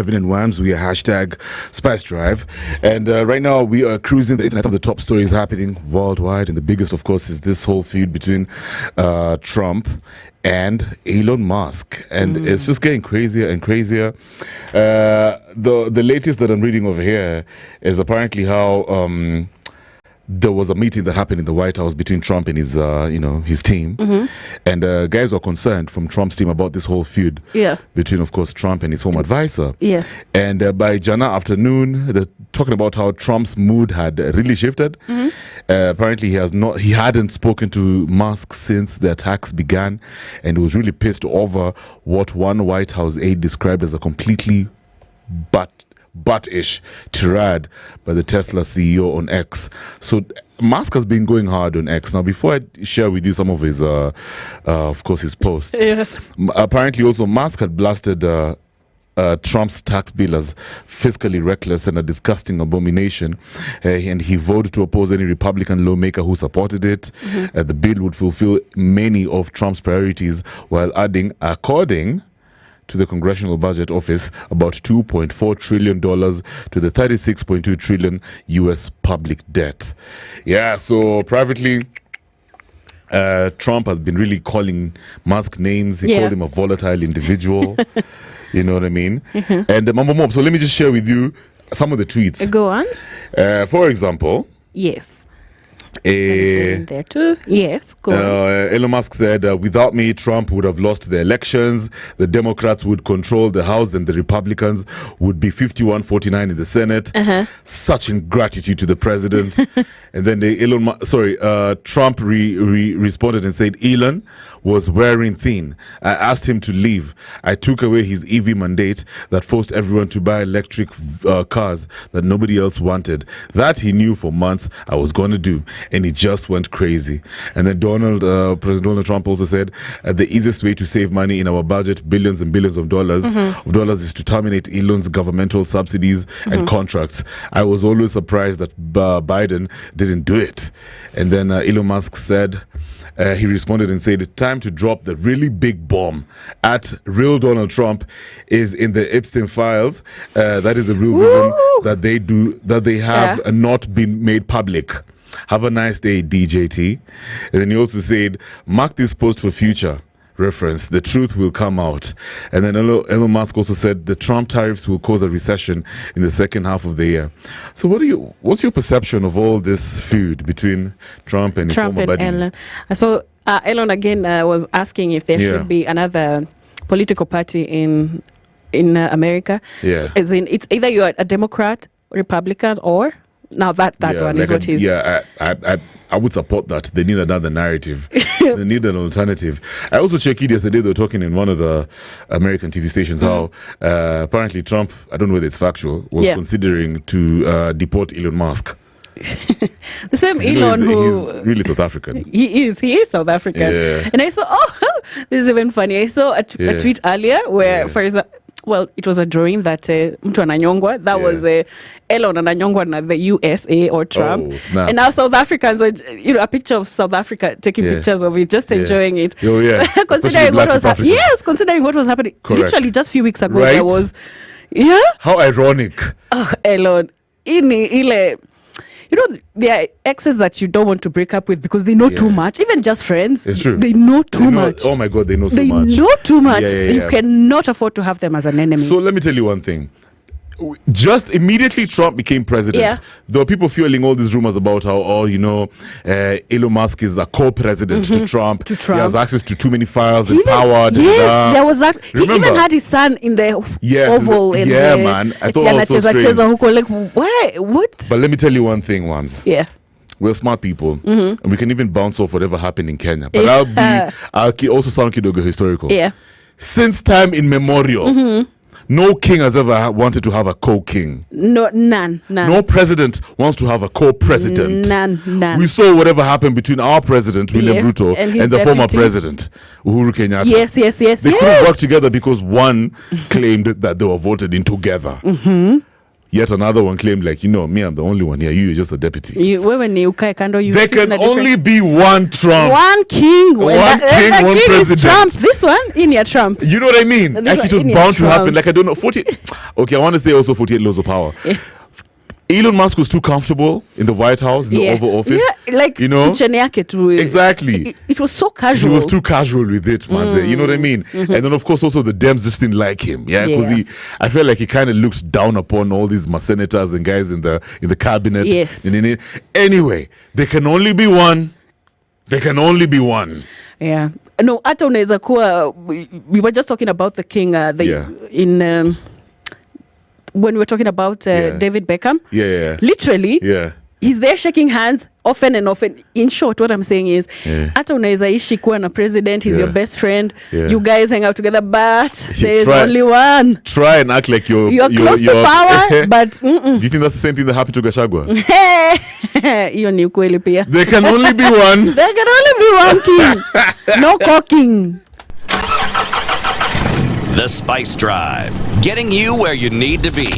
Kevin and Wams. We are hashtag Spice Drive. And right now we are cruising the internet. Some of the top stories happening worldwide. And the biggest, of course, is this whole feud between Trump and Elon Musk. And it's just getting crazier and crazier. The latest that I'm reading over here is apparently how... there was a meeting that happened in the White House between Trump and his, his team. And guys were concerned from Trump's team about this whole feud between, of course, Trump and his home advisor. And by Jana afternoon, they're talking about how Trump's mood had really shifted. Apparently, he hadn't spoken to Musk since the attacks began, and was really pissed over what one White House aide described as a completely butt-ish tirade by the Tesla CEO on X. So Musk has been going hard on X. Now, before I share with you some of his, of course, his posts, apparently also Musk had blasted Trump's tax bill as fiscally reckless and a disgusting abomination, and he voted to oppose any Republican lawmaker who supported it. The bill would fulfill many of Trump's priorities, while adding, according to the Congressional Budget Office, about $2.4 trillion to the $36.2 trillion U.S. public debt. Yeah, so privately, Trump has been really calling Musk names. He called him a volatile individual. You know what I mean? And Mambo Mob, so let me just share with you some of the tweets. Go on. For example... Yes. There too. Yes, go on. Elon Musk said, without me, Trump would have lost the elections. The Democrats would control the House and the Republicans would be 51-49 in the Senate. Such ingratitude to the president. And then Trump responded and said, Elon was wearing thin. I asked him to leave. I took away his EV mandate that forced everyone to buy electric cars that nobody else wanted. That he knew for months I was going to do. And he just went crazy. And then President Donald Trump also said, the easiest way to save money in our budget, billions and billions of dollars, is to terminate Elon's governmental subsidies and contracts. I was always surprised that Biden didn't do it. And then Elon Musk said, he responded and said, time to drop the really big bomb at real Donald Trump is in the Epstein files. That is the real reason that they have not been made public. Have a nice day, DJT. And then he also said, mark this post for future reference. The truth will come out. And then Elon Musk also said the Trump tariffs will cause a recession in the second half of the year. So what's your perception of all this feud between Trump and his former buddy? Elon. So Elon again was asking if there should be another political party in America. As in, it's either you're a Democrat, Republican, or... Now that one is what he's... I would support that. They need another narrative. They need an alternative. I also checked it yesterday. They were talking in one of the American TV stations how apparently Trump, I don't know whether it's factual, was considering to deport Elon Musk. The same Elon he's really South African. He is South African. And I saw, this is even funny. I saw a tweet earlier where, for example, well, it was a drawing that mtu ananyongwa. That was Elon ananyongwa na the USA or Trump. And now South Africans were, a picture of South Africa taking pictures of it, just enjoying it. Considering what was happening. Yes, considering what was happening. Literally just a few weeks ago, there was. How ironic. Oh, Elon. There are exes that you don't want to break up with because they know too much. Even just friends. It's true. They know too much. Oh my God, they know so much. They know too much. You cannot afford to have them as an enemy. So let me tell you one thing. Just immediately Trump became president, there were people fueling all these rumors about how, Elon Musk is a co-president to Trump. He has access to too many files and power. Yes, there was that. Remember, he even had his son in the Oval. Man. I thought it was so strange. Why? What? But let me tell you one thing, Wams. We're smart people, and we can even bounce off whatever happened in Kenya. But I'll also sound kidogo historical. Since time immemorial, no king has ever wanted to have a co-king. No, none. No president wants to have a co-president. None. We saw whatever happened between our president, William Ruto, and the former president, Uhuru Kenyatta. Yes. They couldn't work together because one claimed that they were voted in together. Yet another one claimed, like, me, I'm the only one here. You're just a deputy. Wewe ni ukae kando, there can only be one Trump. One king. One king, one president. Trump. This one, in your Trump. You know what I mean? Like, it was bound to happen. Like, I don't know. 40. Okay, I want to say also 48 laws of power. Elon Musk was too comfortable in the White House, in the Oval Office. Yeah, like, kitchen yake too. Exactly. It was so casual. He was too casual with it, man. You know what I mean? Mm-hmm. And then, of course, also the Dems just didn't like him. Yeah, because I felt like he kind of looks down upon all these senators and guys in the cabinet. Yes. Anyway, there can only be one. There can only be one. Yeah. No, hata unaweza kuwa, we were just talking about the king in when we were talking about David Beckham. Yeah. Literally. Yeah. He's there shaking hands often and often. In short, what I'm saying is, hata unaweza ishi kuwa na president, he's your best friend. You guys hang out together, but there's only one. Try and act like you're close to power, but do you think that's the same thing that happened to Gachagua? Hiyo ni ukweli pia. There can only be one. There can only be one king. No cocking. The Spice Drive, getting you where you need to be.